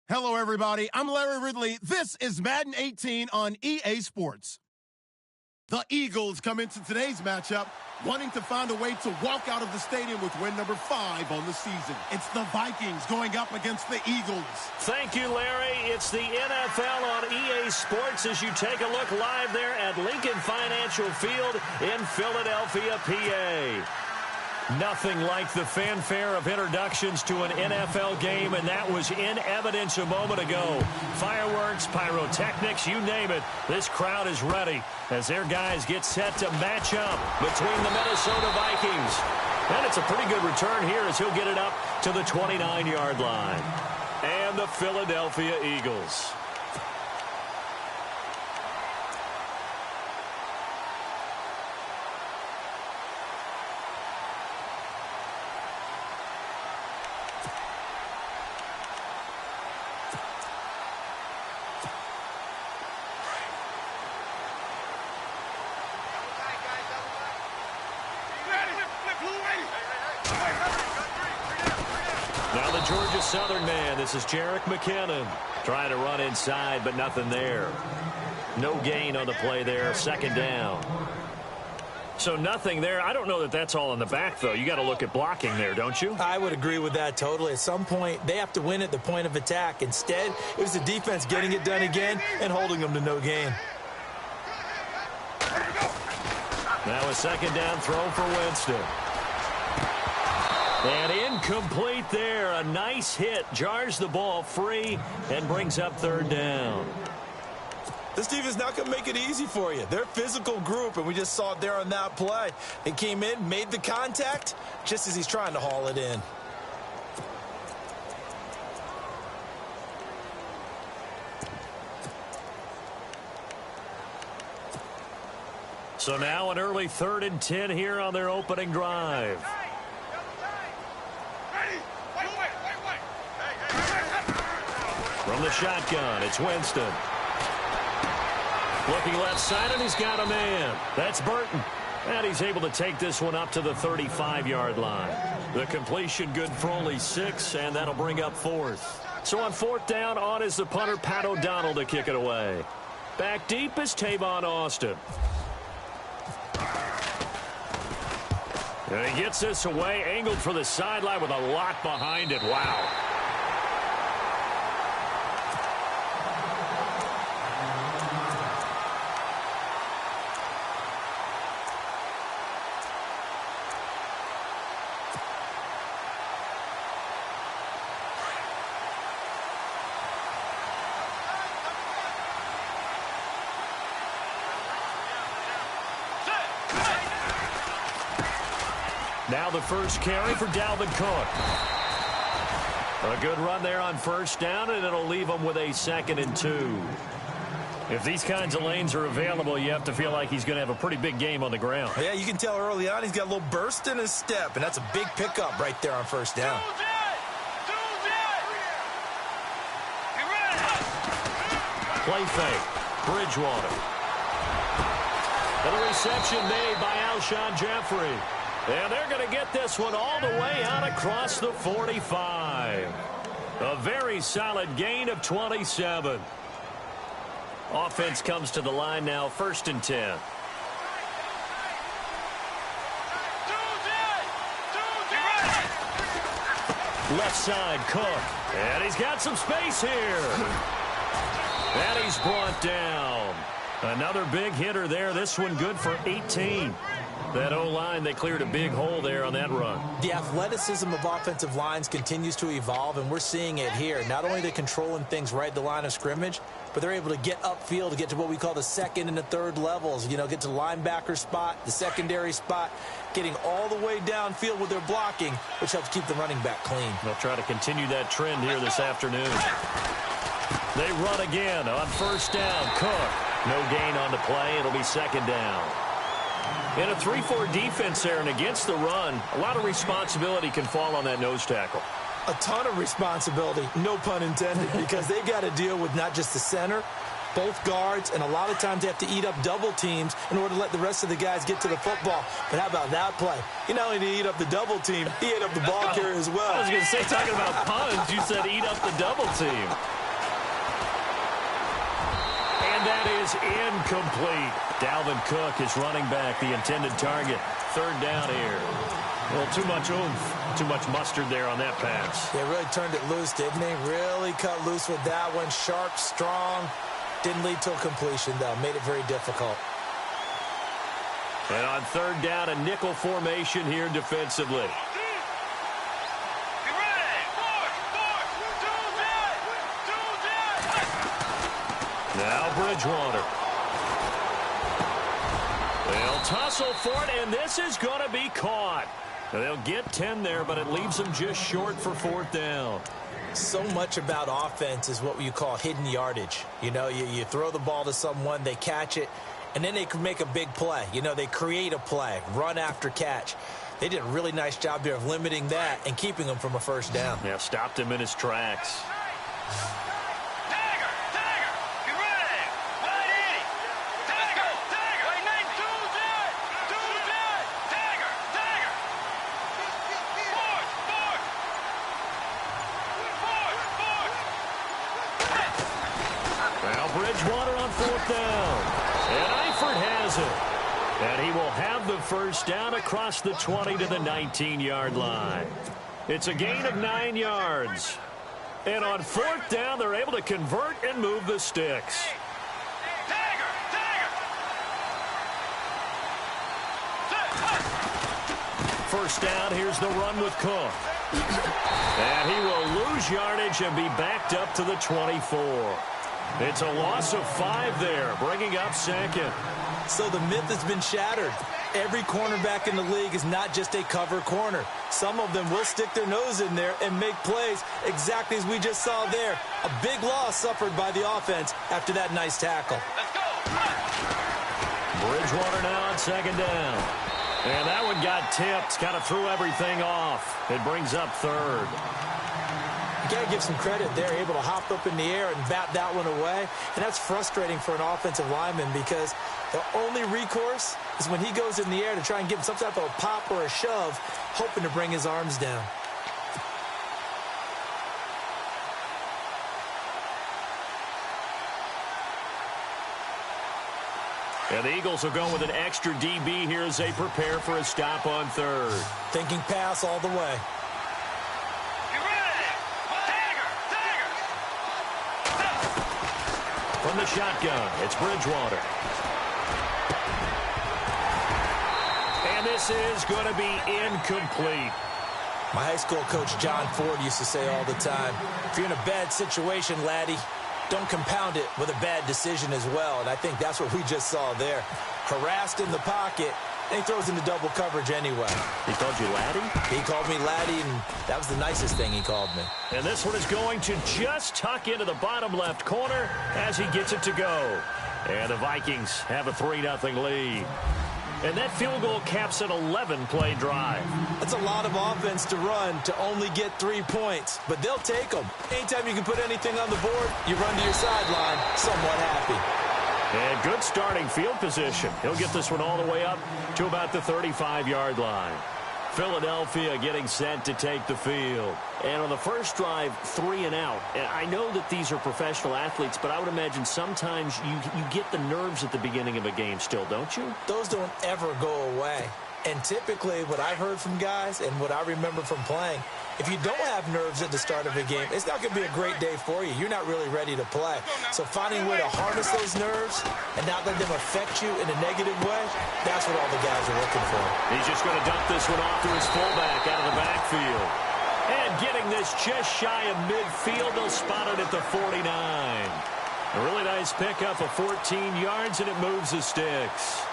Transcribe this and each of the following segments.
Hello, everybody. I'm Larry Ridley. This is Madden 18 on EA Sports. The Eagles come into today's matchup wanting to find a way to walk out of the stadium with win number 5 on the season. It's the Vikings going up against the Eagles. Thank you, Larry. It's the NFL on EA Sports as you take a look live there at Lincoln Financial Field in Philadelphia, PA. Nothing like the fanfare of introductions to an NFL game, and that was in evidence a moment ago. Fireworks, pyrotechnics, you name it. This crowd is ready as their guys get set to match up between the Minnesota Vikings. And it's a pretty good return here as he'll get it up to the 29-yard line. And the Philadelphia Eagles. Now the Georgia Southern man, this is Jerick McKinnon. Trying to run inside, but nothing there. No gain on the play there, second down. So nothing there. I don't know that that's all in the back, though. You got to look at blocking there, don't you? I would agree with that totally. At some point, they have to win at the point of attack. Instead, it was the defense getting it done again and holding them to no gain. Now a second down throw for Winston. And incomplete there. A nice hit. Jars the ball free and brings up third down. This team is not going to make it easy for you. They're a physical group, and we just saw it there on that play. They came in, made the contact, just as he's trying to haul it in. So now an early 3rd and 10 here on their opening drive. From the shotgun, it's Winston. Looking left side, and he's got a man. That's Burton. And he's able to take this one up to the 35-yard line. The completion good for only 6, and that'll bring up 4th. So on 4th down, on is the punter, Pat O'Donnell, to kick it away. Back deep is Tavon Austin. And he gets this away, angled for the sideline with a lot behind it. Wow. Now the first carry for Dalvin Cook. A good run there on 1st down, and it'll leave them with a 2nd and 2. If these kinds of lanes are available, you have to feel like he's going to have a pretty big game on the ground. Yeah, you can tell early on he's got a little burst in his step, and that's a big pickup right there on 1st down. Play fake. Bridgewater. And a reception made by Alshon Jeffrey. And they're going to get this one all the way out across the 45. A very solid gain of 27. Offense comes to the line now, 1st and 10. Left side, Cook. And he's got some space here. And he's brought down. Another big hitter there. This one good for 18. That O-line, they cleared a big hole there on that run. The athleticism of offensive lines continues to evolve, and we're seeing it here. Not only are they controlling things right at the line of scrimmage, but they're able to get upfield to get to what we call the 2nd and the 3rd levels. You know, get to the linebacker spot, the secondary spot, getting all the way downfield with their blocking, which helps keep the running back clean. They'll try to continue that trend here this afternoon. They run again on 1st down. Cook. No gain on the play. It'll be 2nd down. In a 3-4 defense there and against the run, a lot of responsibility can fall on that nose tackle. A ton of responsibility, no pun intended, because they've got to deal with not just the center, both guards, and a lot of times they have to eat up double teams in order to let the rest of the guys get to the football. But how about that play? He not only did he eat up the double team, he ate up the ball carrier as well. I was going to say, talking about puns, you said eat up the double team. that is incomplete. Dalvin Cook is running back, the intended target. Third down here. Well, too much oomph, too much mustard there on that pass. They really turned it loose, didn't they? Really cut loose with that one. Sharp, strong. Didn't lead to a completion, though. Made it very difficult. And on third down, a nickel formation here defensively. Now Bridgewater. They'll tussle for it, and this is going to be caught. They'll get 10 there, but it leaves them just short for fourth down. So much about offense is what you call hidden yardage. You know, you throw the ball to someone, they catch it, and then they can make a big play. You know, they create a play, run after catch. They did a really nice job there of limiting that and keeping him from a first down. Yeah, stopped him in his tracks. Bridgewater on fourth down. And Eifert has it. And he will have the first down across the 20 to the 19-yard line. It's a gain of 9 yards. And on fourth down, they're able to convert and move the sticks. First down, here's the run with Cook. And he will lose yardage and be backed up to the 24. It's a loss of 5 there, bringing up second. So the myth has been shattered. Every cornerback in the league is not just a cover corner. Some of them will stick their nose in there and make plays exactly as we just saw there. A big loss suffered by the offense after that nice tackle. Let's go. Bridgewater now on second down. And that one got tipped, kind of threw everything off. It brings up third. You got to give some credit. They're able to hop up in the air and bat that one away. And that's frustrating for an offensive lineman because the only recourse is when he goes in the air to try and give him some type of a pop or a shove, hoping to bring his arms down. And the Eagles will go with an extra DB here as they prepare for a stop on third. Thinking pass all the way. From the shotgun, it's Bridgewater. And this is going to be incomplete. My high school coach, John Ford, used to say all the time, if you're in a bad situation, laddie, don't compound it with a bad decision as well. And I think that's what we just saw there. Harassed in the pocket, and he throws into double coverage anyway. He called you laddie? He called me laddie, and that was the nicest thing he called me. And this one is going to just tuck into the bottom left corner as he gets it to go. And the Vikings have a 3-0 lead. And that field goal caps an 11-play drive. That's a lot of offense to run to only get 3 points, but they'll take them. Anytime you can put anything on the board, you run to your sideline somewhat happy. And good starting field position. He'll get this one all the way up to about the 35-yard line. Philadelphia getting set to take the field. And on the first drive, 3 and out. And I know that these are professional athletes, but I would imagine sometimes you get the nerves at the beginning of a game still, don't you? Those don't ever go away. And typically what I've heard from guys and what I remember from playing, if you don't have nerves at the start of a game, it's not going to be a great day for you. You're not really ready to play. So finding a way to harness those nerves and not let them affect you in a negative way, that's what all the guys are looking for. He's just going to dump this one off to his fullback out of the backfield. And getting this just shy of midfield, they'll spot it at the 49. A really nice pickup of 14 yards, and it moves the sticks.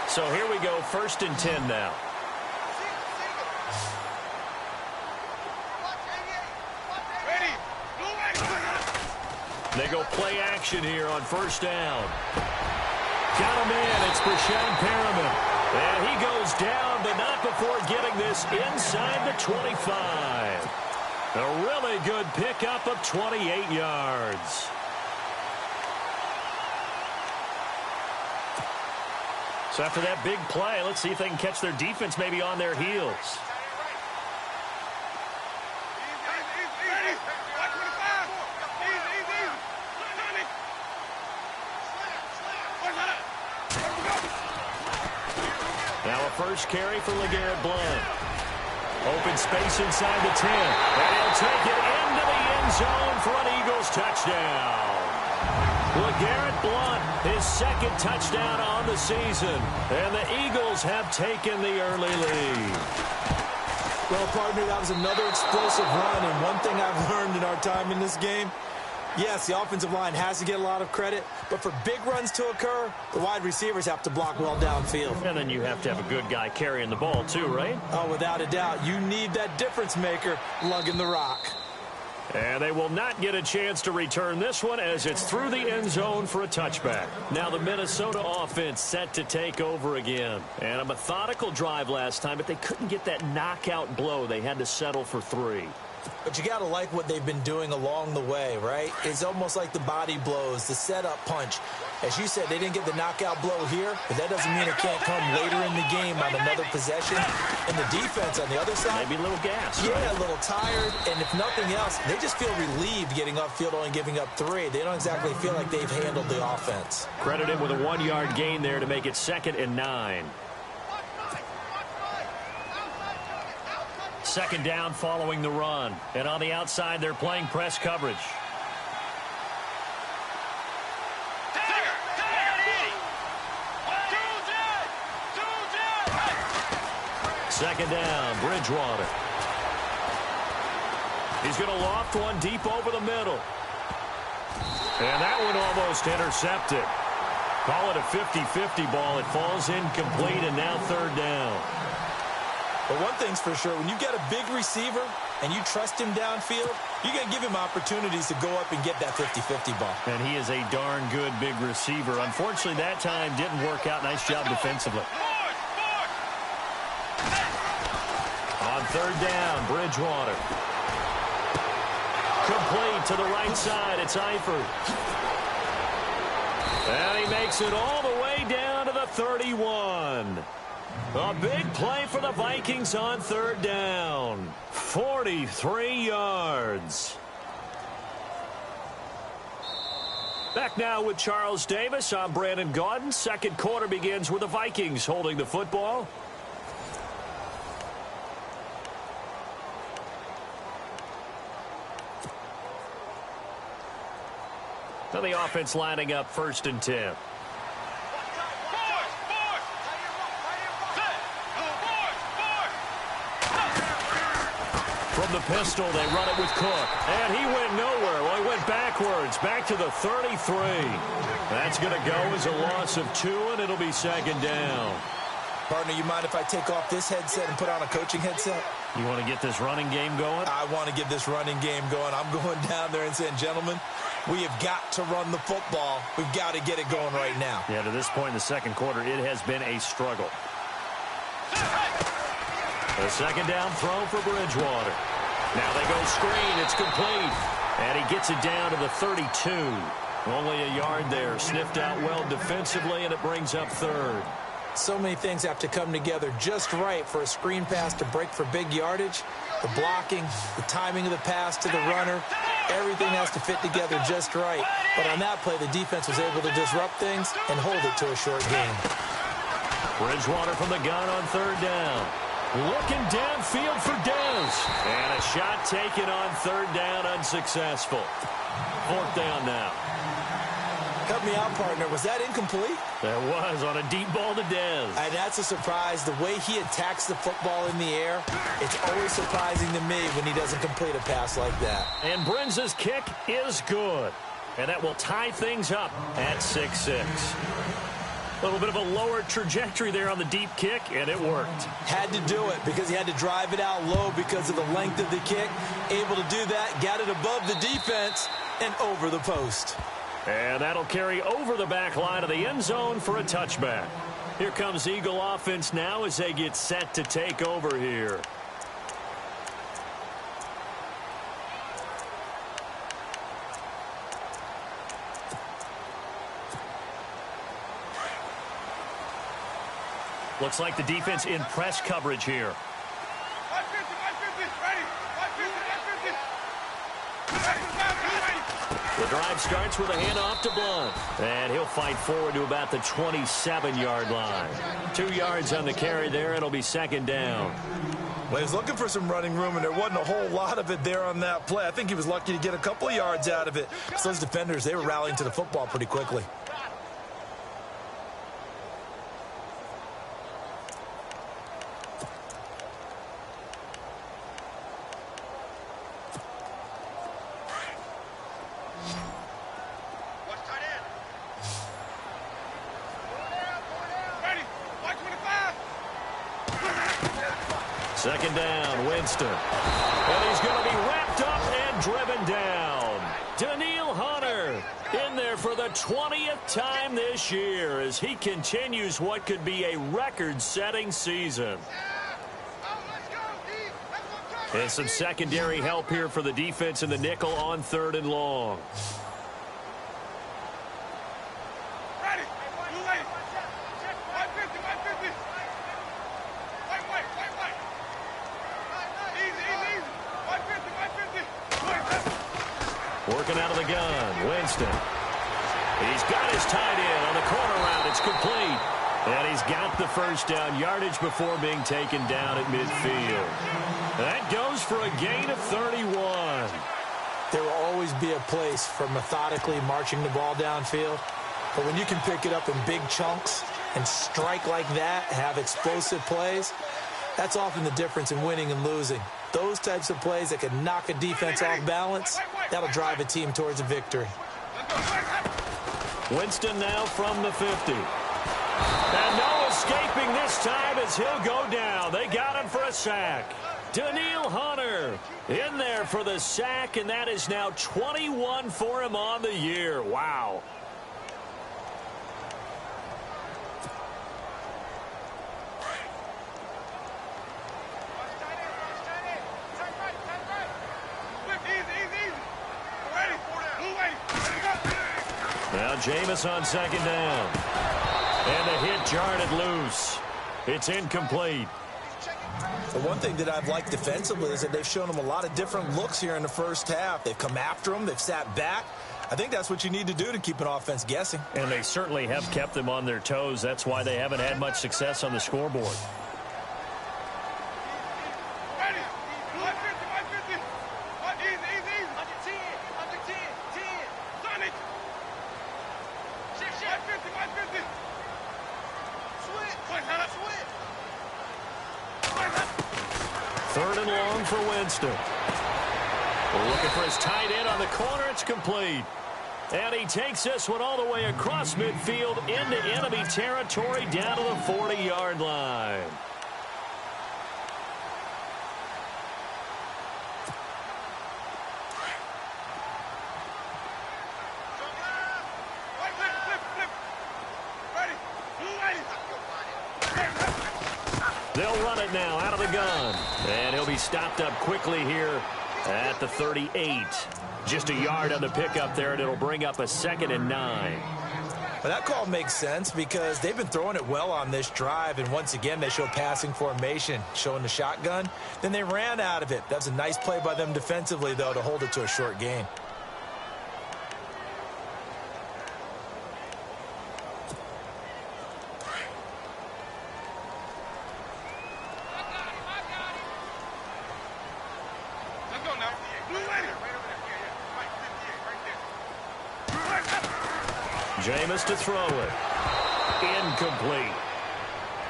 So here we go, 1st and 10 now. They go play action here on 1st down. Got him in. It's Brashad Perriman. And he goes down, but not before getting this inside the 25. A really good pickup of 28 yards. So after that big play, let's see if they can catch their defense maybe on their heels. Now a first carry for LeGarrette Blount. Open space inside the 10. And he'll take it into the end zone for an Eagles touchdown. LeGarrette Blount, his second touchdown on the season. And the Eagles have taken the early lead. Well, partner, that was another explosive run. And one thing I've learned in our time in this game, yes, the offensive line has to get a lot of credit, but for big runs to occur, the wide receivers have to block well downfield. And then you have to have a good guy carrying the ball too, right? Oh, without a doubt. You need that difference maker lugging the rock. And they will not get a chance to return this one as it's through the end zone for a touchback. Now the Minnesota offense set to take over again. And a methodical drive last time, but they couldn't get that knockout blow. They had to settle for 3. But you got to like what they've been doing along the way, right? It's almost like the body blows, the setup punch. As you said, they didn't get the knockout blow here, but that doesn't mean it can't come later in the game on another possession. And the defense on the other side, maybe a little gas. Yeah, right? A little tired. And if nothing else, they just feel relieved getting upfield, only giving up 3. They don't exactly feel like they've handled the offense. Credit him with a 1-yard gain there to make it 2nd and 9. Second down following the run. And on the outside, they're playing press coverage. Second down, Bridgewater. He's going to loft one deep over the middle. And that one almost intercepted. Call it a 50-50 ball. It falls incomplete, and now 3rd down. But one thing's for sure, when you get a big receiver and you trust him downfield, you're going to give him opportunities to go up and get that 50-50 ball. And he is a darn good big receiver. Unfortunately, that time didn't work out. Nice job defensively. On 3rd down, Bridgewater. Complete to the right side. It's Eifert. And he makes it all the way down to the 31. A big play for the Vikings on 3rd down. 43 yards. Back now with Charles Davis. I'm Brandon Gaudin. Second quarter begins with the Vikings holding the football. So the offense lining up 1st and 10. From the pistol, they run it with Cook. And he went nowhere. Well, he went backwards, back to the 33. That's going to go as a loss of 2, and it'll be 2nd down. Partner, you mind if I take off this headset and put on a coaching headset? You want to get this running game going? I want to get this running game going. I'm going down there and saying, gentlemen, we have got to run the football. We've got to get it going right now. Yeah, to this point in the second quarter, it has been a struggle. A 2nd down throw for Bridgewater. Now they go screen. It's complete. And he gets it down to the 32. Only a yard there. Sniffed out well defensively, and it brings up 3rd. So many things have to come together just right for a screen pass to break for big yardage. The blocking, the timing of the pass to the runner, everything has to fit together just right. But on that play, the defense was able to disrupt things and hold it to a short gain. Bridgewater from the gun on 3rd down. Looking downfield for Dez. And a shot taken on 3rd down, unsuccessful. 4th down now. Cut me out, partner. Was that incomplete? That was on a deep ball to Dez. And that's a surprise. The way he attacks the football in the air, it's always surprising to me when he doesn't complete a pass like that. And Brenz's kick is good. And that will tie things up at 6-6. A little bit of a lower trajectory there on the deep kick, and it worked. Had to do it because he had to drive it out low because of the length of the kick. Able to do that, got it above the defense and over the post. And that'll carry over the back line of the end zone for a touchback. Here comes Eagle offense now as they get set to take over here. Looks like the defense in press coverage here. The The drive starts with a handoff to Blunt. And he'll fight forward to about the 27-yard line. 2 yards on the carry there. It'll be second down. Well, he was looking for some running room, and there wasn't a whole lot of it there on that play. I think he was lucky to get a couple of yards out of it. So those defenders, they were rallying to the football pretty quickly. Second down, Winston. And he's going to be wrapped up and driven down. Daniil Hunter in there for the 20th time this year as he continues what could be a record-setting season. And some secondary help here for the defense in the nickel on 3rd and long. Working out of the gun, Winston. He's got his tight end on the corner route. It's complete. And he's got the first down yardage before being taken down at midfield. That goes for a gain of 31. There will always be a place for methodically marching the ball downfield. But when you can pick it up in big chunks and strike like that, have explosive plays, that's often the difference in winning and losing. Those types of plays that can knock a defense off balance, that'll drive a team towards a victory. Winston now from the 50. And no escaping this time as he'll go down. They got him for a sack. Daniil Hunter in there for the sack, and that is now 21 for him on the year. Wow. Now Jameis on second down. And the hit jarred it loose. It's incomplete. The one thing that I've liked defensively is that they've shown them a lot of different looks here in the first half. They've come after them. They've sat back. I think that's what you need to do to keep an offense guessing. And they certainly have kept them on their toes. That's why they haven't had much success on the scoreboard. Third and long for Winston. We're looking for his tight end on the corner. It's complete. And he takes this one all the way across midfield into enemy territory down to the 40-yard line. They'll run it now out of the gun. And he'll be stopped up quickly here at the 38. Just a yard on the pickup there, and it'll bring up a 2nd and 9. Well, that call makes sense because they've been throwing it well on this drive, and once again they show passing formation, showing the shotgun. Then they ran out of it. That's a nice play by them defensively, though, to hold it to a short gain. Jameis to throw it. Incomplete.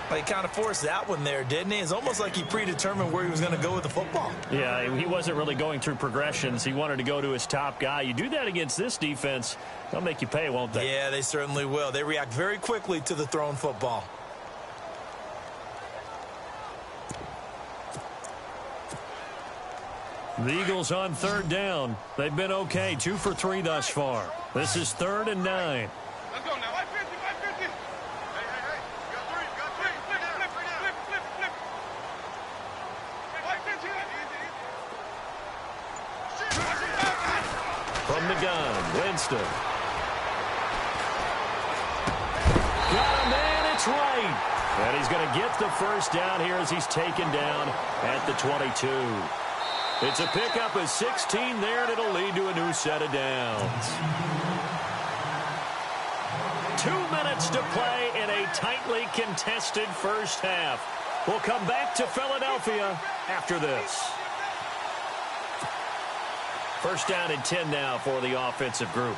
But he kind of forced that one there, didn't he? It's almost like he predetermined where he was going to go with the football. Yeah, he wasn't really going through progressions. He wanted to go to his top guy. You do that against this defense, they'll make you pay, won't they? Yeah, they certainly will. They react very quickly to the thrown football. The Eagles on 3rd down. They've been okay, 2 for 3 thus far. This is 3rd and 9. Let's go now. 550, 550. Hey. You got 3. Flip. 550. From the gun, Winston. Got him, man, it's right. And he's going to get the first down here as he's taken down at the 22. It's a pickup of 16 there, and it'll lead to a new set of downs. 2 minutes to play in a tightly contested first half. We'll come back to Philadelphia after this. First down and 10 now for the offensive group.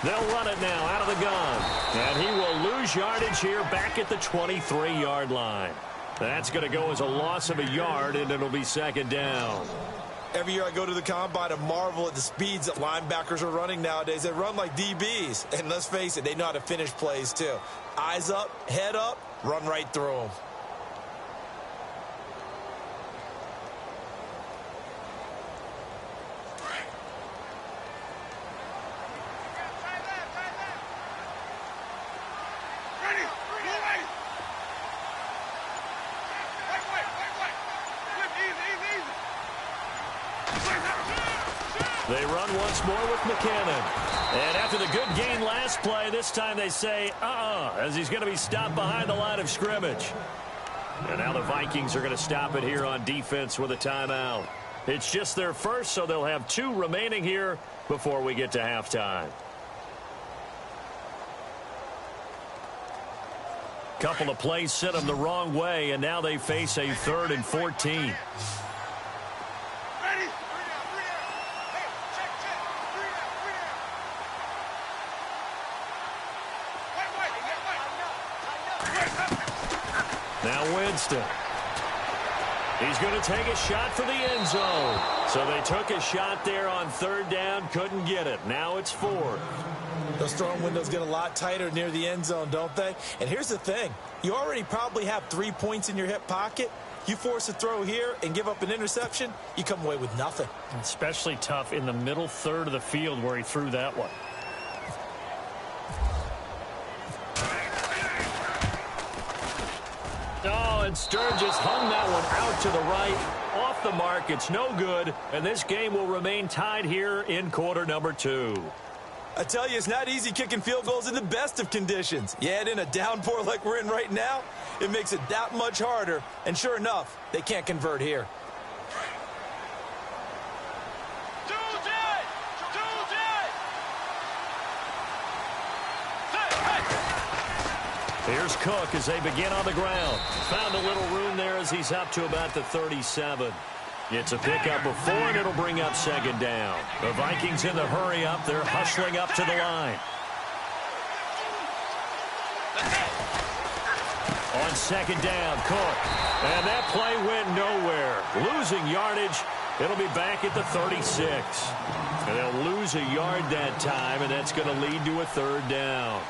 They'll run it now out of the gun. And he will lose yardage here back at the 23-yard line. That's going to go as a loss of a yard, and it'll be second down. Every year I go to the combine and marvel at the speeds that linebackers are running nowadays. They run like DBs. And let's face it, they know how to finish plays too. Eyes up, head up, run right through them. They run once more with McKinnon. And after the good gain last play, this time they say, as he's going to be stopped behind the line of scrimmage. And now the Vikings are going to stop it here on defense with a timeout. It's just their first, so they'll have 2 remaining here before we get to halftime. Couple of plays sent them the wrong way, and now they face a 3rd and 14. Now Winston. He's going to take a shot for the end zone. So they took a shot there on 3rd down, couldn't get it. Now it's 4th. Those throwing windows get a lot tighter near the end zone, don't they? And here's the thing. You already probably have 3 points in your hip pocket. You force a throw here and give up an interception, you come away with nothing. Especially tough in the middle third of the field where he threw that one. Oh, and Sturgis hung that one out to the right. Off the mark, it's no good. And this game will remain tied here in quarter number 2. I tell you, it's not easy kicking field goals in the best of conditions. You add in a downpour like we're in right now, it makes it that much harder. And sure enough, they can't convert here. Here's Cook as they begin on the ground. Found a little room there as he's up to about the 37. It's a pickup of 4, and it'll bring up second down. The Vikings in the hurry up. They're hustling up to the line. On second down, Cook. And that play went nowhere. Losing yardage. It'll be back at the 36. And they'll lose a yard that time, and that's going to lead to a 3rd down.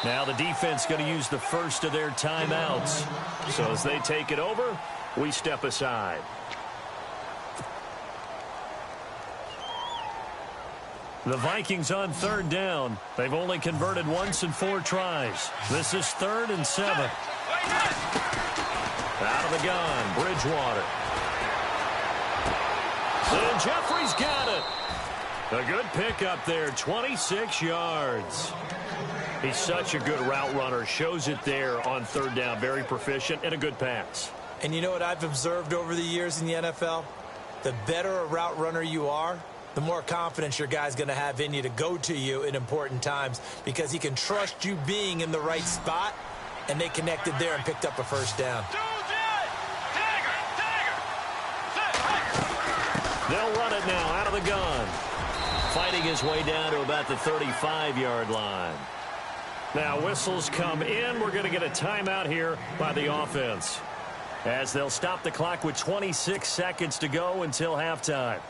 Now the defense going to use the first of their timeouts. So as they take it over, we step aside. The Vikings on 3rd down. They've only converted once in 4 tries. This is 3rd and 7. Out of the gun, Bridgewater. And Jeffrey's got it. A good pickup there, 26 yards. He's such a good route runner. Shows it there on 3rd down. Very proficient and a good pass. And you know what I've observed over the years in the NFL? The better a route runner you are, the more confidence your guy's going to have in you to go to you in important times because he can trust you being in the right spot, and they connected there and picked up a 1st down. They'll run it now out of the gun. Fighting his way down to about the 35-yard line. Now whistles come in. We're going to get a timeout here by the offense as they'll stop the clock with 26 seconds to go until halftime.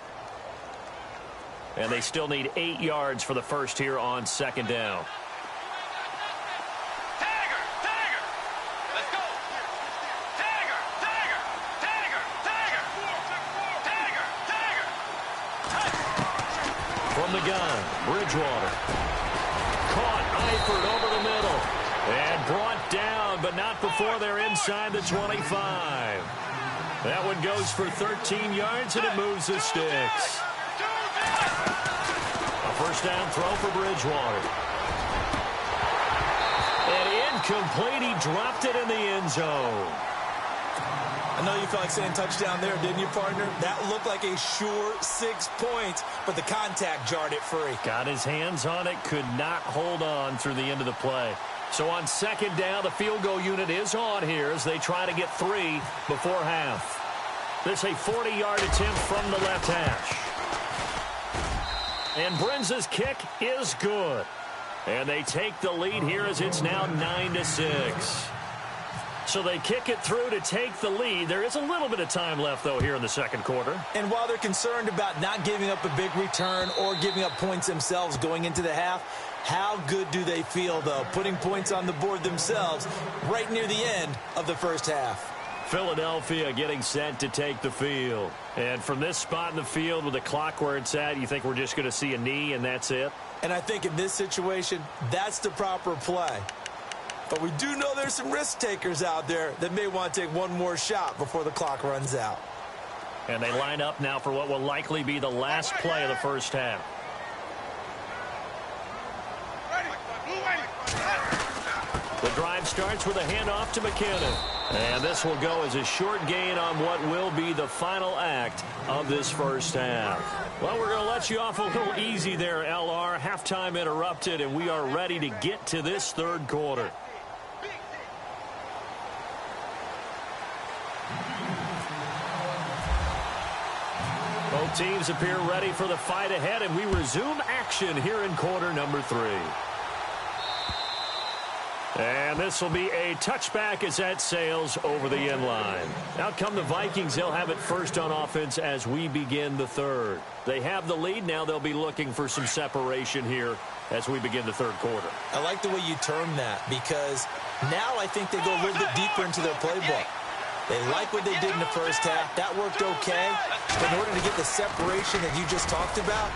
And they still need 8 yards for the first here on 2nd down. From the gun, Bridgewater. Caught Eifert over the middle. And brought down, but not before they're inside the 25. That one goes for 13 yards, and it moves the sticks. A 1st down throw for Bridgewater. complete. He dropped it in the end zone. I know you felt like saying touchdown there, didn't you, partner? That looked like a sure 6 points, but the contact jarred it free. Got his hands on it, could not hold on through the end of the play. So on second down, the field goal unit is on here as they try to get 3 before half. This a 40-yard attempt from the left hash. And Brenza's kick is good. And they take the lead here as it's now 9-6. So they kick it through to take the lead. There is a little bit of time left, though, here in the second quarter. And while they're concerned about not giving up a big return or giving up points themselves going into the half, how good do they feel, though, putting points on the board themselves right near the end of the first half? Philadelphia getting set to take the field. And from this spot in the field with the clock where it's at, you think we're just going to see a knee and that's it? And I think in this situation, that's the proper play. But we do know there's some risk takers out there that may want to take one more shot before the clock runs out. And they line up now for what will likely be the last play of the first half. The drive starts with a handoff to McKinnon. And this will go as a short gain on what will be the final act of this first half. Well, we're going to let you off a little easy there, LR. Halftime interrupted, and we are ready to get to this third quarter. Both teams appear ready for the fight ahead, and we resume action here in quarter number 3. And this will be a touchback as that sails over the end line. Out come the Vikings. They'll have it first on offense as we begin the third. They have the lead. Now they'll be looking for some separation here as we begin the third quarter. I like the way you term that because now I think they go a little bit deeper into their playbook. They like what they did in the first half. That worked okay. But in order to get the separation that you just talked about,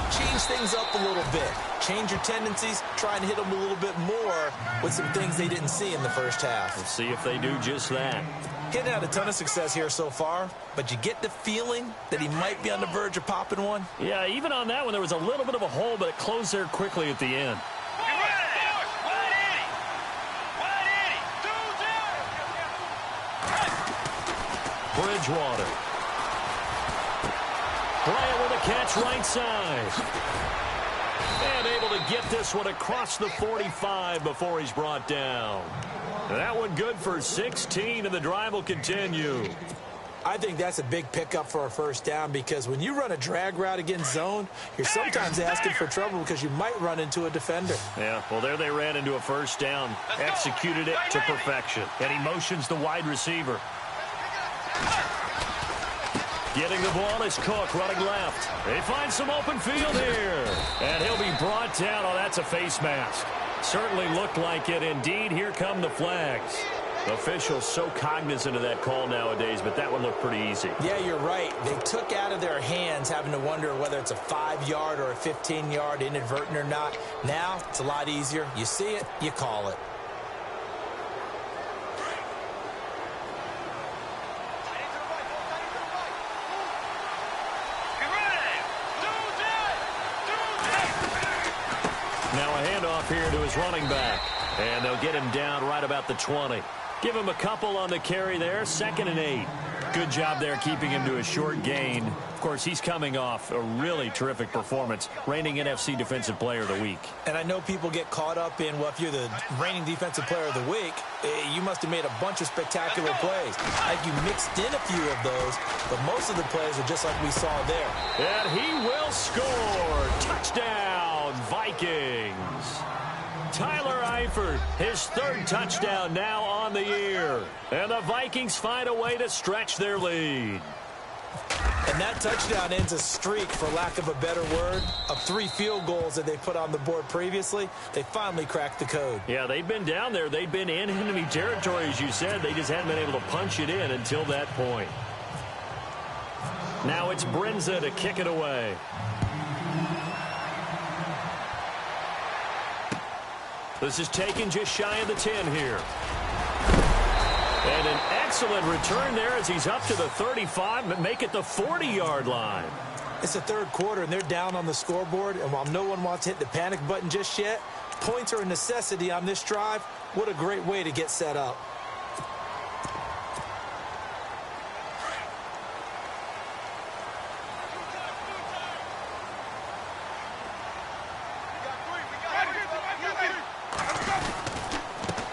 change things up a little bit. Change your tendencies. Try and hit them a little bit more with some things they didn't see in the first half. Let's see if they do just that. Hitting out a ton of success here so far, but you get the feeling that he might be on the verge of popping one. Yeah, even on that one, there was a little bit of a hole, but it closed there quickly at the end. Bridgewater. Bryant with a catch right side. And able to get this one across the 45 before he's brought down. That one good for 16, and the drive will continue. I think that's a big pickup for a first down because when you run a drag route against zone, you're sometimes asking for trouble because you might run into a defender. Yeah, well, there they ran into a first down. Executed it to perfection. And he motions the wide receiver. Getting the ball is Cook running left. They find some open field here. And he'll be brought down. Oh, that's a face mask. Certainly looked like it. Indeed, here come the flags. Officials so cognizant of that call nowadays, but that one looked pretty easy. Yeah, you're right. They took out of their hands having to wonder whether it's a 5-yard or a 15-yard inadvertent or not. Now, it's a lot easier. You see it, you call it. Now a handoff here to his running back. And they'll get him down right about the 20. Give him a couple on the carry there. 2nd and 8. Good job there keeping him to a short gain. Of course, he's coming off a really terrific performance. Reigning NFC Defensive Player of the Week. And I know people get caught up in, well, if you're the reigning Defensive Player of the Week, you must have made a bunch of spectacular plays. I think you mixed in a few of those, but most of the plays are just like we saw there. And he will score. Touchdown, Vikings. Tyler Eifert, his 3rd touchdown now on the year. And the Vikings find a way to stretch their lead. And that touchdown ends a streak, for lack of a better word, of 3 field goals that they put on the board previously. They finally cracked the code. Yeah, they'd been down there. They'd been in enemy territory, as you said. They just hadn't been able to punch it in until that point. Now it's Brenza to kick it away. This is taken just shy of the 10 here. And an excellent return there as he's up to the 35, but make it the 40-yard line. It's the 3rd quarter, and they're down on the scoreboard, and while no one wants to hit the panic button just yet, Points are a necessity on this drive. What a great way to get set up.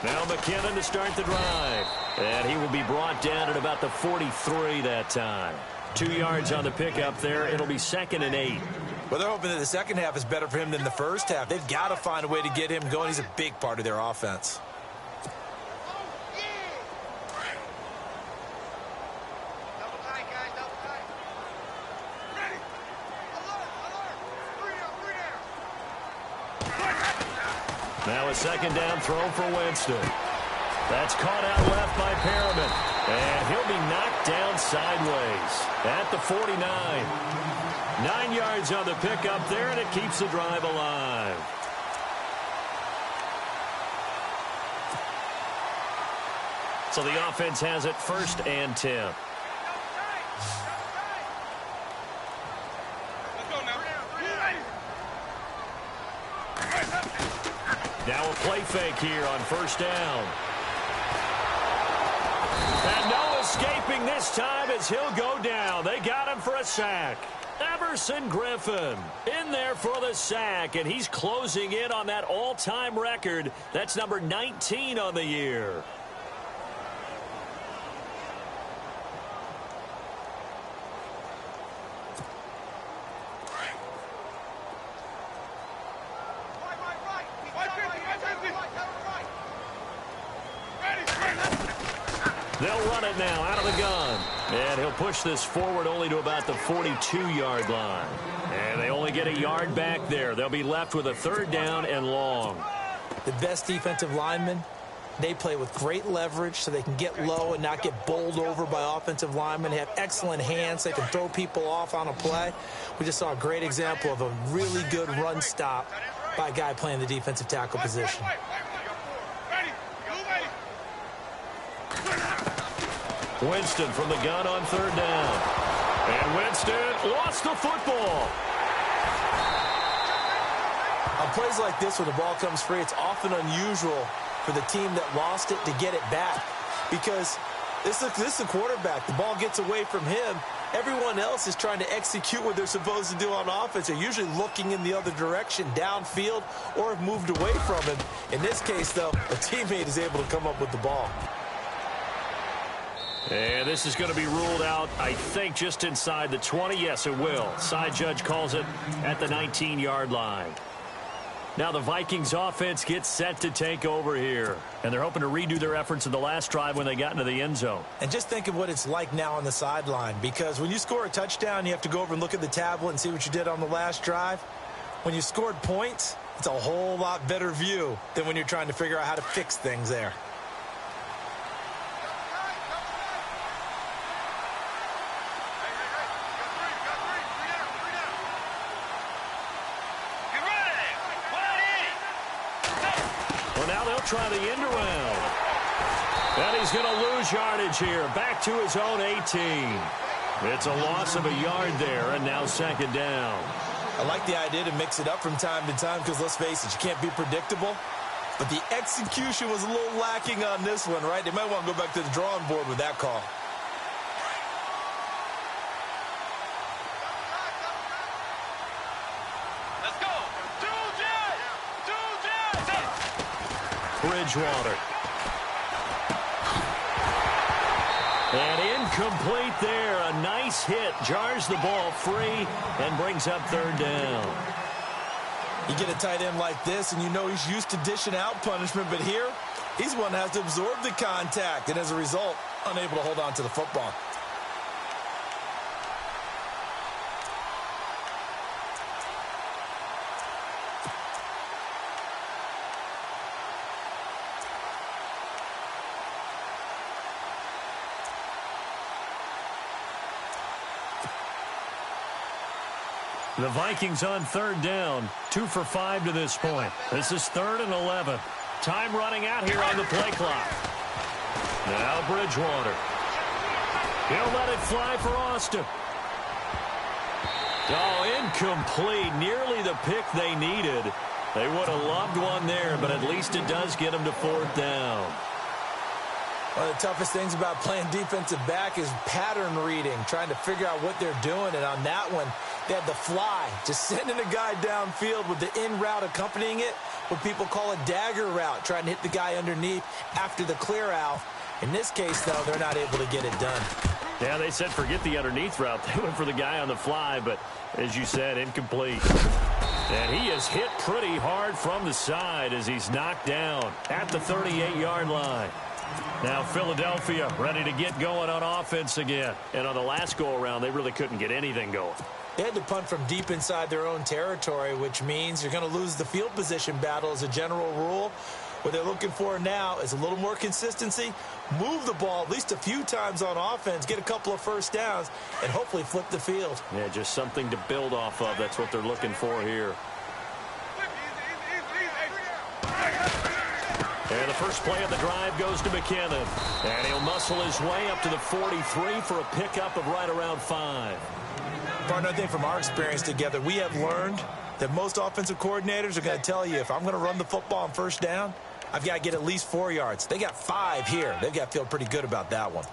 Now McKinnon to start the drive. And he will be brought down at about the 43 that time. 2 yards on the pickup there. It'll be 2nd and 8. Well, they're hoping that the second half is better for him than the first half. They've got to find a way to get him going. He's a big part of their offense. Now a 2nd down throw for Winston. That's caught out left by Perriman. And he'll be knocked down sideways at the 49. 9 yards on the pickup there, and it keeps the drive alive. So the offense has it 1st and 10. Now a play fake here on 1st down. And no escaping this time as he'll go down. They got him for a sack. Everson Griffin in there for the sack, and he's closing in on that all-time record. That's number 19 on the year. They'll run it now out of the gun. And he'll push this forward only to about the 42-yard line. And they only get a yard back there. They'll be left with a 3rd down and long. The best defensive linemen, they play with great leverage so they can get low and not get bowled over by offensive linemen. They have excellent hands. They can throw people off on a play. We just saw a great example of a really good run stop by a guy playing the defensive tackle position. Winston from the gun on 3rd down. And Winston lost the football. On plays like this where the ball comes free, it's often unusual for the team that lost it to get it back. Because this is a quarterback. The ball gets away from him. Everyone else is trying to execute what they're supposed to do on offense. They're usually looking in the other direction, downfield, or have moved away from him. In this case, though, a teammate is able to come up with the ball. And this is going to be ruled out, I think, just inside the 20. Yes, it will. Side judge calls it at the 19-yard line. Now the Vikings offense gets set to take over here. And they're hoping to redo their efforts in the last drive when they got into the end zone. And just think of what it's like now on the sideline. Because when you score a touchdown, you have to go over and look at the tablet and see what you did on the last drive. When you scored points, it's a whole lot better view than when you're trying to figure out how to fix things there. Try the end around. And he's going to lose yardage here. Back to his own 18. It's a loss of a yard there, and now 2nd down. I like the idea to mix it up from time to time because, let's face it, you can't be predictable. But the execution was a little lacking on this one, right? They might want to go back to the drawing board with that call. Bridgewater. And incomplete there. A nice hit. Jars the ball free and brings up 3rd down. You get a tight end like this, and you know he's used to dishing out punishment, but here, he's one that has to absorb the contact, and as a result, unable to hold on to the football. The Vikings on 3rd down, 2 for 5 to this point. This is 3rd and 11. Time running out here on the play clock. Now Bridgewater. He'll let it fly for Austin. Oh, incomplete. Nearly the pick they needed. They would have loved one there, but at least it does get them to 4th down. One of the toughest things about playing defensive back is pattern reading, trying to figure out what they're doing. And on that one, they had the fly, just sending a guy downfield with the in route accompanying it, what people call a dagger route, trying to hit the guy underneath after the clear out. In this case, though, they're not able to get it done. Yeah, they said forget the underneath route. They went for the guy on the fly, but as you said, incomplete. And he is hit pretty hard from the side as he's knocked down at the 38-yard line. Now Philadelphia ready to get going on offense again. And on the last go-around, they really couldn't get anything going. They had to punt from deep inside their own territory, which means you're going to lose the field position battle as a general rule. What they're looking for now is a little more consistency, move the ball at least a few times on offense, get a couple of first downs, and hopefully flip the field. Yeah, just something to build off of. That's what they're looking for here. And the first play of the drive goes to McKinnon. And he'll muscle his way up to the 43 for a pickup of right around 5. Partner, I think from our experience together, we have learned that most offensive coordinators are going to tell you, if I'm going to run the football on first down, I've got to get at least 4 yards. They got 5 here. They've got to feel pretty good about that one.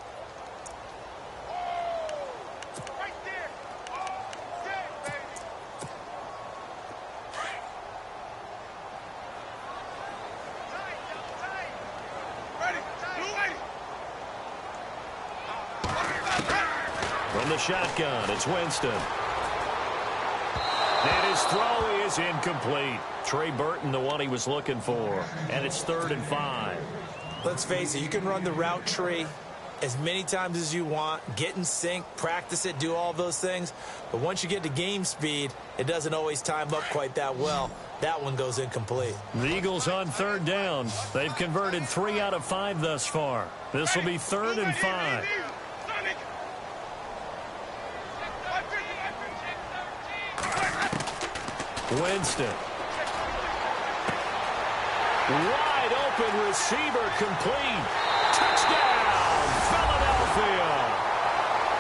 From the shotgun, it's Winston. And his throw is incomplete. Trey Burton, the one he was looking for. And it's 3rd and 5. Let's face it, you can run the route tree as many times as you want, get in sync, practice it, do all those things. But once you get to game speed, it doesn't always time up quite that well. That one goes incomplete. The Eagles on 3rd down. They've converted 3 out of 5 thus far. This will be 3rd and 5. Winston. Wide open receiver complete. Touchdown, Philadelphia.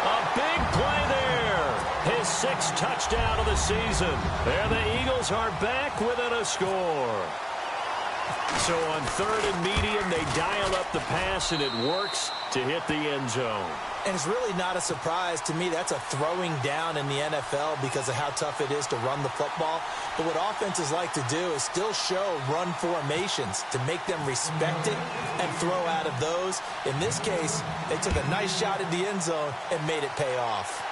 A big play there. His 6th touchdown of the season. And the Eagles are back within a score. So on 3rd and medium, they dial up the pass, and it works to hit the end zone. And it's really not a surprise to me. That's a throwing down in the NFL because of how tough it is to run the football. But what offenses like to do is still show run formations to make them respect it and throw out of those. In this case, they took a nice shot at the end zone and made it pay off.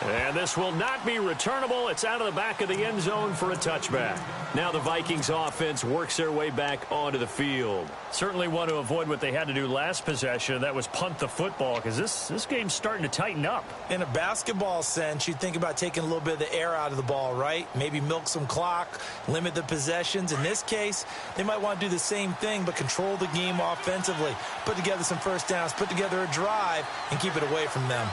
And this will not be returnable. It's out of the back of the end zone for a touchback. Now the Vikings offense works their way back onto the field. Certainly want to avoid what they had to do last possession. That was punt the football, because this game's starting to tighten up. In a basketball sense, you think about taking a little bit of the air out of the ball, right? Maybe milk some clock, limit the possessions. In this case, they might want to do the same thing, but control the game offensively. Put together some first downs, put together a drive, and keep it away from them.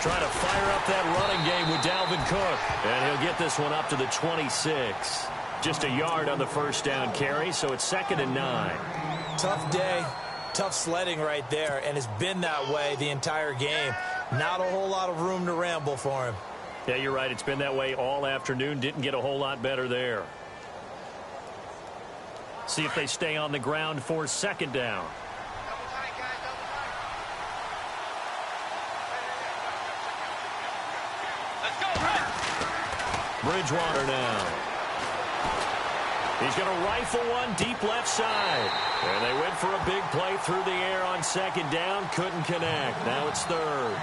Trying to fire up that running game with Dalvin Cook. And he'll get this one up to the 26. Just a yard on the first down carry, so it's 2nd and 9. Tough day, tough sledding right there, and it's been that way the entire game. Not a whole lot of room to ramble for him. Yeah, you're right. It's been that way all afternoon. Didn't get a whole lot better there. See if they stay on the ground for 2nd down. Bridgewater now. He's going to rifle one deep left side. And they went for a big play through the air on 2nd down. Couldn't connect. Now it's 3rd.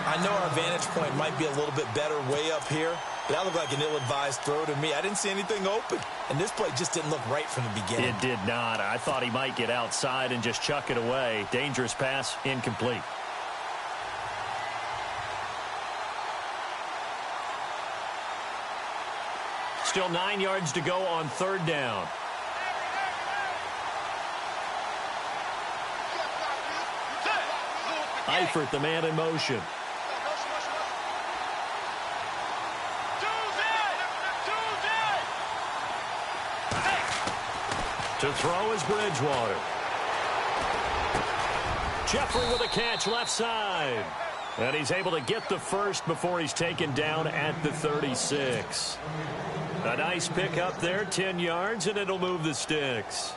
I know our vantage point might be a little bit better way up here, but that looked like an ill-advised throw to me. I didn't see anything open. And this play just didn't look right from the beginning. It did not. I thought he might get outside and just chuck it away. Dangerous pass, incomplete. Still 9 yards to go on 3rd down. Eifert, the man in motion. To throw is Bridgewater. Jeffrey with a catch left side. And he's able to get the first before he's taken down at the 36. A nice pickup there, 10 yards, and it'll move the sticks.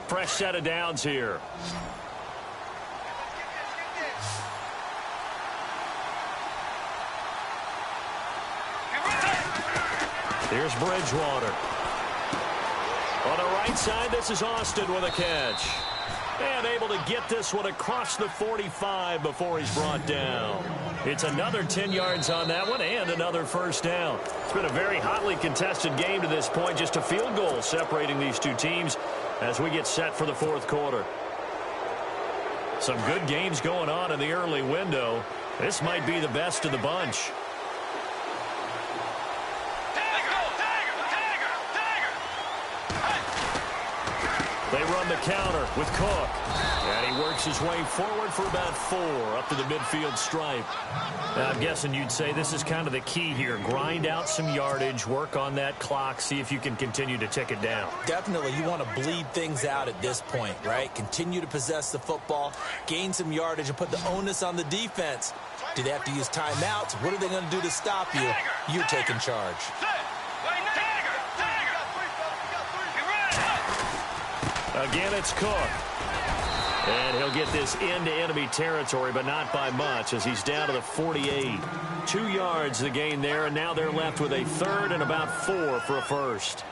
Fresh set of downs here. Here's Bridgewater. On the right side, this is Austin with a catch. And able to get this one across the 45 before he's brought down. It's another 10 yards on that one and another first down. It's been a very hotly contested game to this point. Just a field goal separating these two teams as we get set for the fourth quarter. Some good games going on in the early window. This might be the best of the bunch. They run the counter with Cook. And he works his way forward for about 4 up to the midfield stripe. Now, I'm guessing you'd say this is kind of the key here. Grind out some yardage, work on that clock, see if you can continue to tick it down. Definitely. You want to bleed things out at this point, right? Continue to possess the football, gain some yardage, and put the onus on the defense. Do they have to use timeouts? What are they going to do to stop you? You're taking charge. Again, it's Cook. And he'll get this into enemy territory, but not by much as he's down to the 48. 2 yards the gain there, and now they're left with a third and about 4 for a first.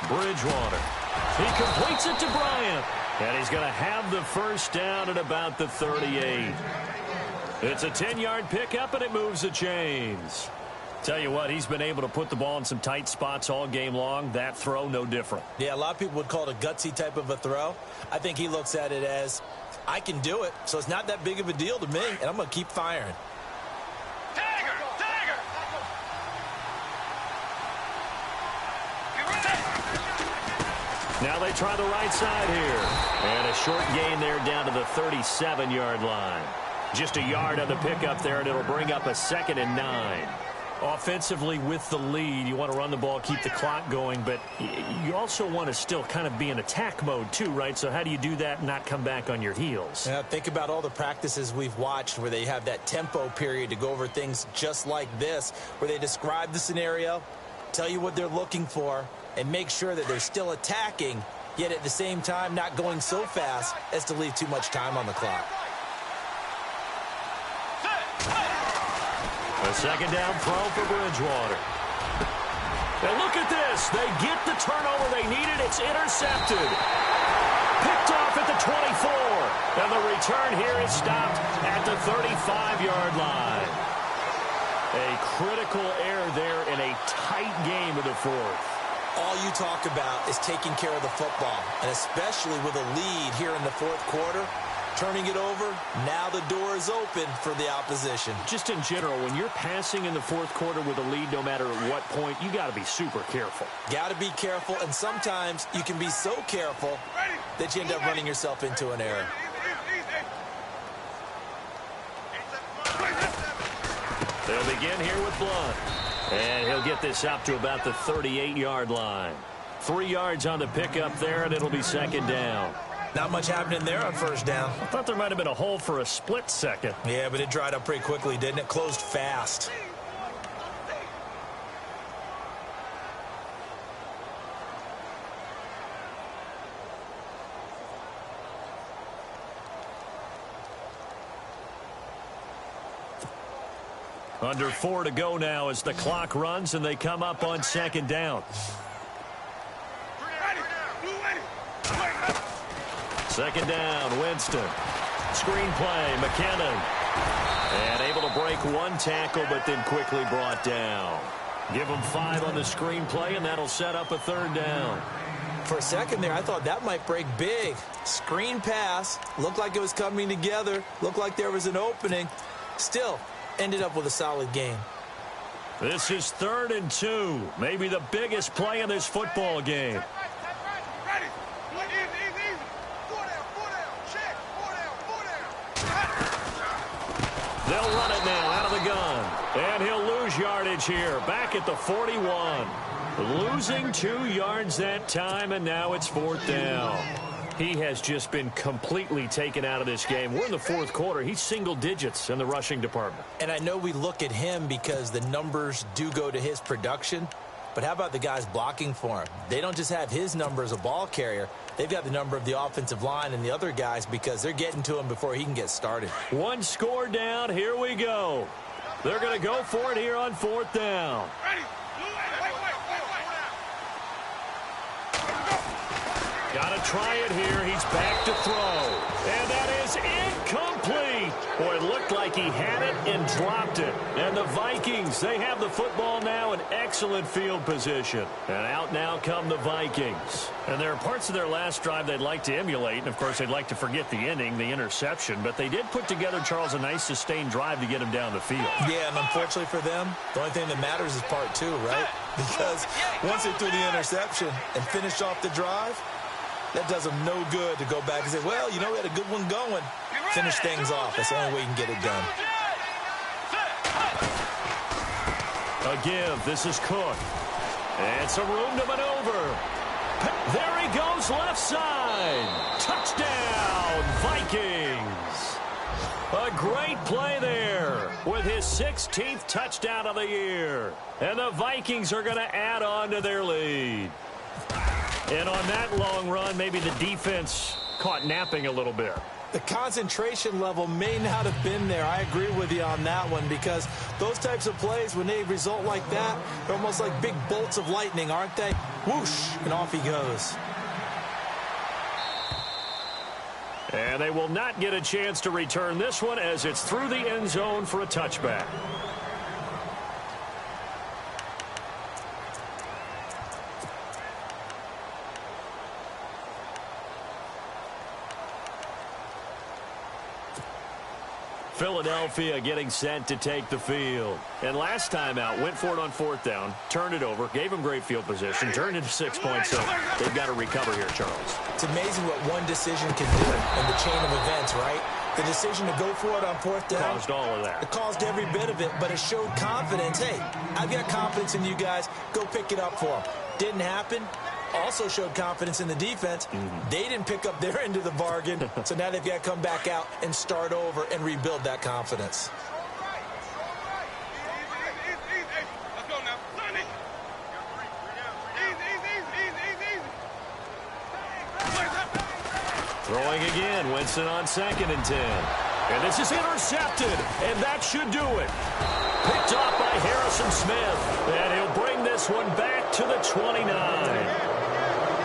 Bridgewater. He completes it to Bryant. And he's going to have the first down at about the 38. It's a 10-yard pickup, and it moves the chains. Tell you what, he's been able to put the ball in some tight spots all game long. That throw, no different. Yeah, a lot of people would call it a gutsy type of a throw. I think he looks at it as, I can do it, so it's not that big of a deal to me, and I'm going to keep firing. Now they try the right side here. And a short gain there down to the 37-yard line. Just a yard on the pickup there, and it'll bring up a 2nd and 9. Offensively with the lead, you want to run the ball, keep the clock going, but you also want to still kind of be in attack mode too, right? So how do you do that and not come back on your heels? Yeah, think about all the practices we've watched where they have that tempo period to go over things just like this, where they describe the scenario, tell you what they're looking for, and make sure that they're still attacking, yet at the same time not going so fast as to leave too much time on the clock. A second down throw for Bridgewater. And look at this. They get the turnover they needed. It's intercepted. Picked off at the 24. And the return here is stopped at the 35-yard line. A critical error there in a tight game of the fourth. All you talk about is taking care of the football, and especially with a lead here in the fourth quarter, turning it over, now the door is open for the opposition. Just in general, when you're passing in the fourth quarter with a lead, no matter at what point, you got to be super careful. Got to be careful, and sometimes you can be so careful that you end up running yourself into an error. They'll begin here with Blunt. And he'll get this up to about the 38-yard line. 3 yards on the pickup there, and it'll be second down. Not much happening there on first down. I thought there might have been a hole for a split second. Yeah, but it dried up pretty quickly, didn't it? Closed fast. Under 4 to go now as the clock runs and they come up on second down. Second down, Winston. Screen play, McKinnon. And able to break one tackle, but then quickly brought down. Give him 5 on the screen play, and that'll set up a third down. For a second there, I thought that might break big. Screen pass. Looked like it was coming together. Looked like there was an opening. Still, ended up with a solid game. This is 3rd and 2. Maybe the biggest play in this football game. yardage here, back at the 41. Losing 2 yards that time, and now it's 4th down. He has just been completely taken out of this game. We're in the 4th quarter. He's single digits in the rushing department. And I know we look at him because the numbers do go to his production, but how about the guys blocking for him? They don't just have his number as a ball carrier. They've got the number of the offensive line and the other guys because they're getting to him before he can get started. 1 score down. Here we go. They're going to go for it here on 4th down. Got to try it here. He's back to throw. And that is incomplete. Boy, it looked like he had it and dropped it. And the Vikings, they have the football now in excellent field position. And out now come the Vikings. And there are parts of their last drive they'd like to emulate. And, of course, they'd like to forget the ending, the interception. But they did put together, Charles, a nice sustained drive to get him down the field. Yeah, and unfortunately for them, the only thing that matters is part 2, right? Because once they threw the interception and finished off the drive, that does them no good to go back and say, well, you know, we had a good one going. Finish things off. That's the only way you can get it done. A give. This is Cook. And some room to maneuver. There he goes, left side. Touchdown, Vikings. A great play there with his 16th touchdown of the year. And the Vikings are going to add on to their lead. And on that long run, maybe the defense caught napping a little bit. The concentration level may not have been there. I agree with you on that one because those types of plays, when they result like that, they're almost like big bolts of lightning, aren't they? Whoosh, and off he goes. And they will not get a chance to return this one as it's through the end zone for a touchback. Philadelphia getting set to take the field. And last time out, went for it on 4th down, turned it over, gave them great field position, turned into 6 points, so they've got to recover here, Charles. It's amazing what one decision can do in the chain of events, right? The decision to go for it on 4th down. Caused all of that. It caused every bit of it, but it showed confidence. Hey, I've got confidence in you guys. Go pick it up for them. Didn't happen. Also showed confidence in the defense. They didn't pick up their end of the bargain, so now they've got to come back out and start over and rebuild that confidence. Throwing again, Winston on 2nd and 10. And this is intercepted, and that should do it. Picked off by Harrison Smith, and he'll bring this one back to the 29.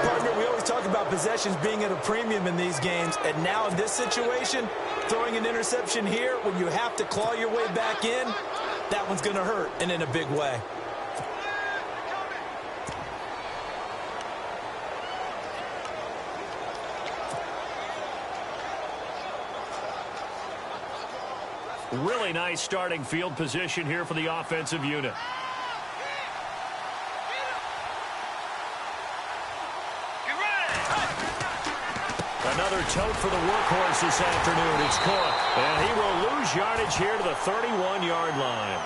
Partner, we always talk about possessions being at a premium in these games, and now in this situation, throwing an interception here when you have to claw your way back in, that one's going to hurt, and in a big way. Really nice starting field position here for the offensive unit. Another tote for the workhorse this afternoon. It's Cook. And he will lose yardage here to the 31-yard line.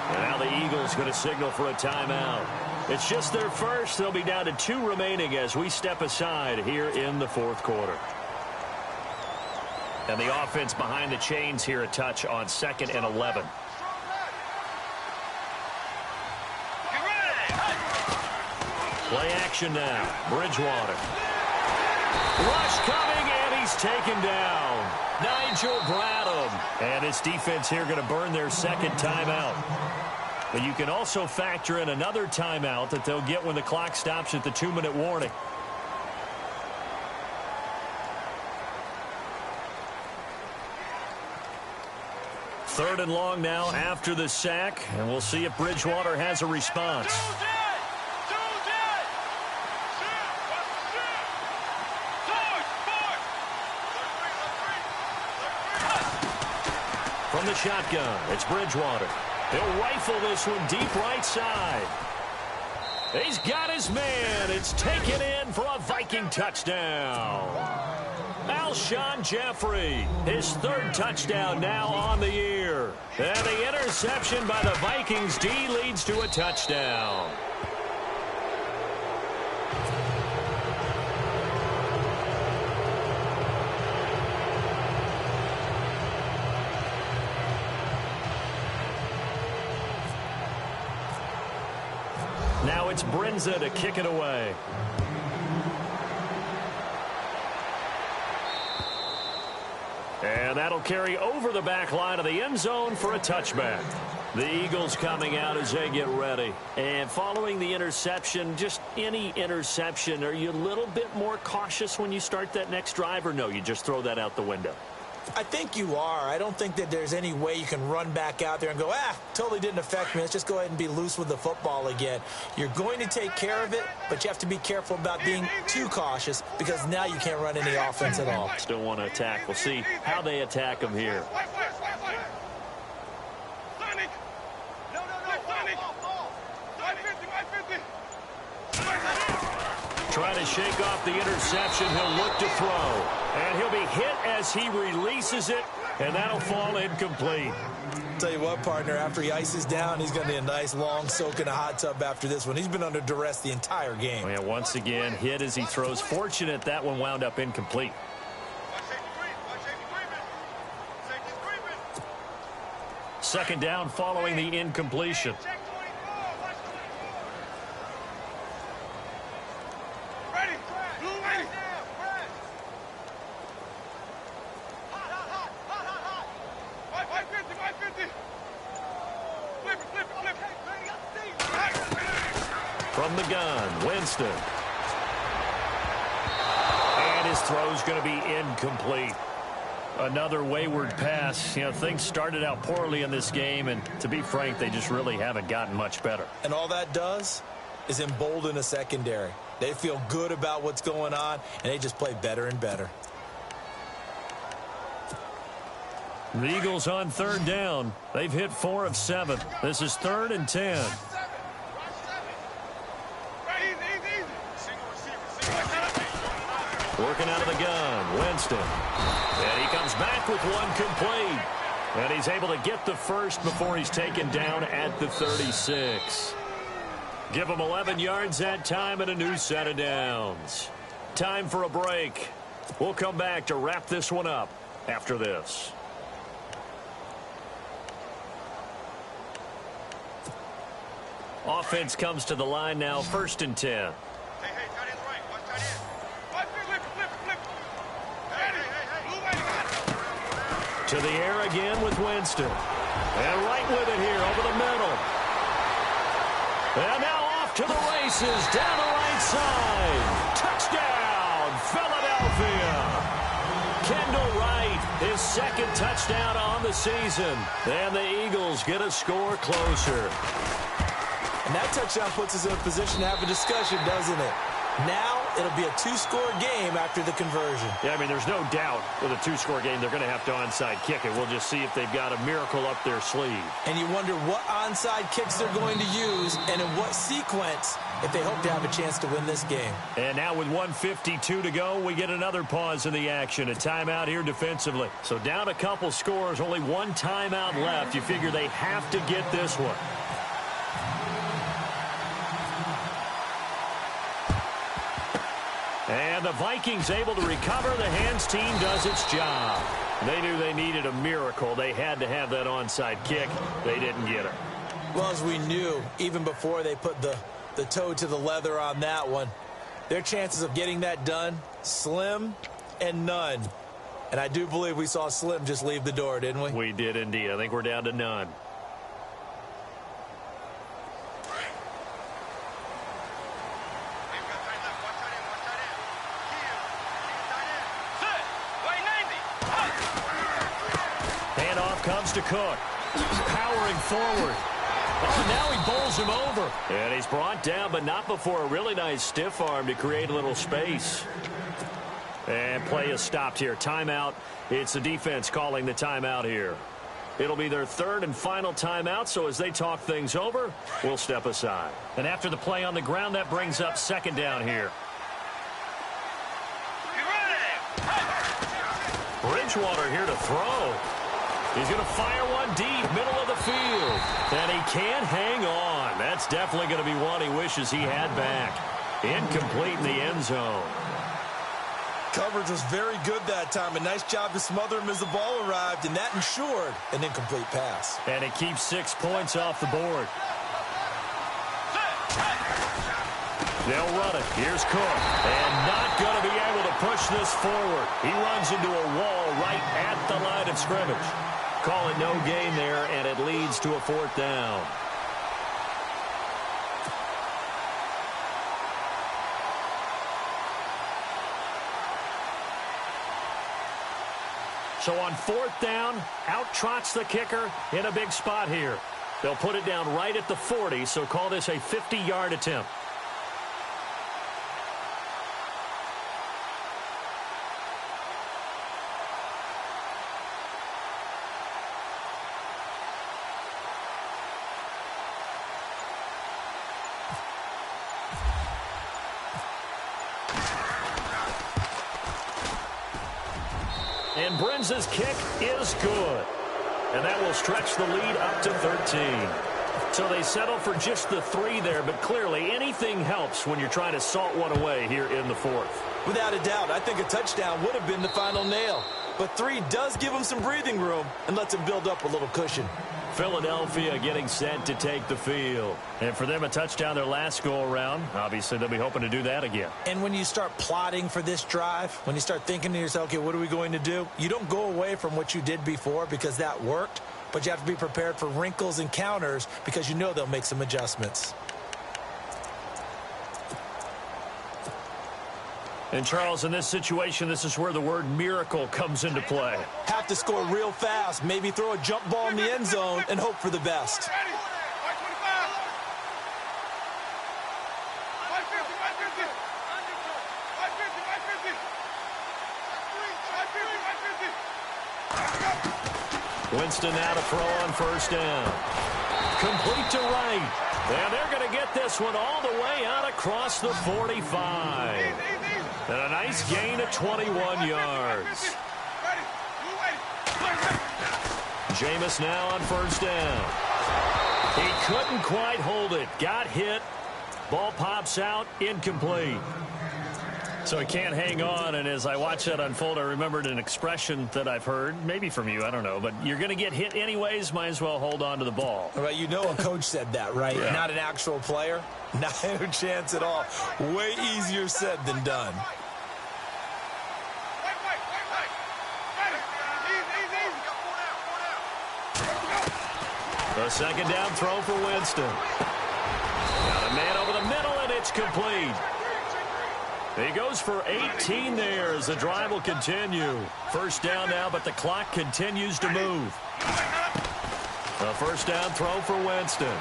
And now the Eagles going to signal for a timeout. It's just their first. They'll be down to 2 remaining as we step aside here in the 4th quarter. And the offense behind the chains here a touch on 2nd and 11. Play action now. Bridgewater. Rush coming, and he's taken down. Nigel Bradham. And his defense here going to burn their 2nd timeout. But you can also factor in another timeout that they'll get when the clock stops at the 2-minute warning. Third and long now after the sack, and we'll see if Bridgewater has a response. From the shotgun, it's Bridgewater. He'll rifle this one deep right side. He's got his man. It's taken in for a Viking touchdown. Alshon Jeffrey, his third touchdown now on the year. And the interception by the Vikings D leads to a touchdown. Now it's Brinza to kick it away. And that'll carry over the back line of the end zone for a touchback. The Eagles coming out as they get ready. And following the interception, just any interception, are you a little bit more cautious when you start that next drive, or no, you just throw that out the window? I think you are. I don't think that there's any way you can run back out there and go, totally didn't affect me. Let's just go ahead and be loose with the football again. You're going to take care of it, but you have to be careful about being too cautious because now you can't run any offense at all. Still want to attack. We'll see how they attack them here. Trying to shake off the interception. He'll look to throw. And he'll be hit as he releases it, and that'll fall incomplete. Tell you what, partner, after he ices down, he's going to be a nice long soak in a hot tub after this one. He's been under duress the entire game. Oh, yeah, once again, hit as he throws. Fortunate that one wound up incomplete. Second down following the incompletion. From the gun, Winston. And his throw's going to be incomplete. Another wayward pass. You know, things started out poorly in this game, and to be frank, they just really haven't gotten much better. And all that does is embolden a secondary. They feel good about what's going on, and they just play better and better. The Eagles on third down. They've hit 4 of 7. This is 3rd and 10. Working out of the gun, Winston. And he comes back with one complete. And he's able to get the first before he's taken down at the 36. Give him 11 yards that time and a new set of downs. Time for a break. We'll come back to wrap this one up after this. Offense comes to the line now, 1st and 10. To the air again with Winston. And right with it here over the middle. And now off to the races down the right side. Touchdown, Philadelphia. Kendall Wright, his 2nd touchdown on the season. And the Eagles get a score closer. And that touchdown puts us in a position to have a discussion, doesn't it? Now it'll be a 2-score game after the conversion. Yeah, I mean, there's no doubt with a 2-score game they're going to have to onside kick it. We'll just see if they've got a miracle up their sleeve. And you wonder what onside kicks they're going to use and in what sequence if they hope to have a chance to win this game. And now with 1:52 to go, we get another pause in the action. A timeout here defensively. So down a couple scores, only one timeout left. You figure they have to get this one. And the Vikings able to recover. The hands team does its job. They knew they needed a miracle. They had to have that onside kick. They didn't get it. Well, as we knew, even before they put the toe to the leather on that one, their chances of getting that done, slim and none. And I do believe we saw Slim just leave the door, didn't we? We did indeed. I think we're down to none. Comes to Cook, powering forward. Oh, now he bowls him over. And he's brought down, but not before a really nice stiff arm to create a little space. And play is stopped here. Timeout. It's the defense calling the timeout here. It'll be their 3rd and final timeout, so as they talk things over, we'll step aside. And after the play on the ground, that brings up 2nd down here. Bridgewater here to throw. He's going to fire one deep, middle of the field. And he can't hang on. That's definitely going to be one he wishes he had back. Incomplete in the end zone. Coverage was very good that time. A nice job to smother him as the ball arrived, and that ensured an incomplete pass. And it keeps 6 points off the board. They'll run it. Here's Cook. And not going to be able to push this forward. He runs into a wall right at the line of scrimmage. Call it no gain there, and it leads to a 4th down. So on 4th down, out trots the kicker in a big spot here. They'll put it down right at the 40, so call this a 50-yard attempt. And Bren's kick is good. And that will stretch the lead up to 13. So they settle for just the 3 there, but clearly anything helps when you're trying to salt one away here in the 4th. Without a doubt, I think a touchdown would have been the final nail. But 3 does give them some breathing room and lets them build up a little cushion. Philadelphia getting set to take the field. And for them, a touchdown their last go-around. Obviously, they'll be hoping to do that again. And when you start plotting for this drive, when you start thinking to yourself, okay, what are we going to do? You don't go away from what you did before because that worked, but you have to be prepared for wrinkles and counters because you know they'll make some adjustments. And, Charles, in this situation, this is where the word miracle comes into play. Have to score real fast, maybe throw a jump ball in the end zone and hope for the best. Winston now to throw on 1st down. Complete to right. And they're going to get this one all the way out across the 45. And a nice gain of 21 yards. Jameis now on 1st down. He couldn't quite hold it. Got hit. Ball pops out. Incomplete. So he can't hang on, and as I watch that unfold, I remembered an expression that I've heard, maybe from you, I don't know, but you're going to get hit anyways, might as well hold on to the ball. All right, you know a coach said that, right? Yeah. Not an actual player. Not a chance at all. Way easier said than done. The 2nd down throw for Winston. Got a man over the middle, and it's complete. He goes for 18 there as the drive will continue. 1st down now, but the clock continues to move. A 1st down throw for Winston.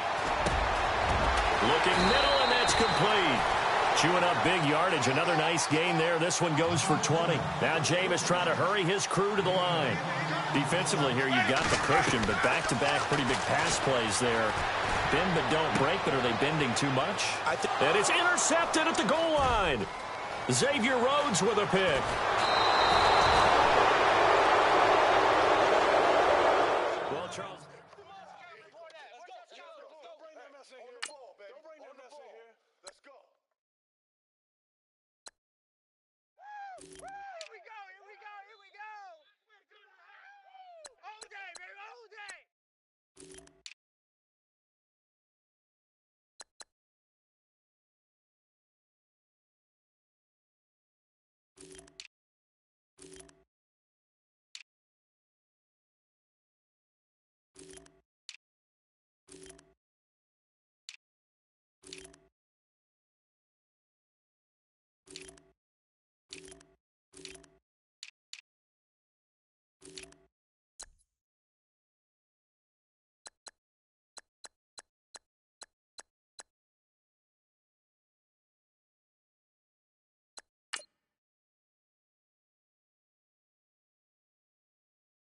Looking middle, and that's complete. Chewing up big yardage. Another nice gain there. This one goes for 20. Now Jameis trying to hurry his crew to the line. Defensively here, you've got the cushion, but back-to-back pretty big pass plays there. Bend but don't break, but are they bending too much? And it's intercepted at the goal line. Xavier Rhodes with a pick.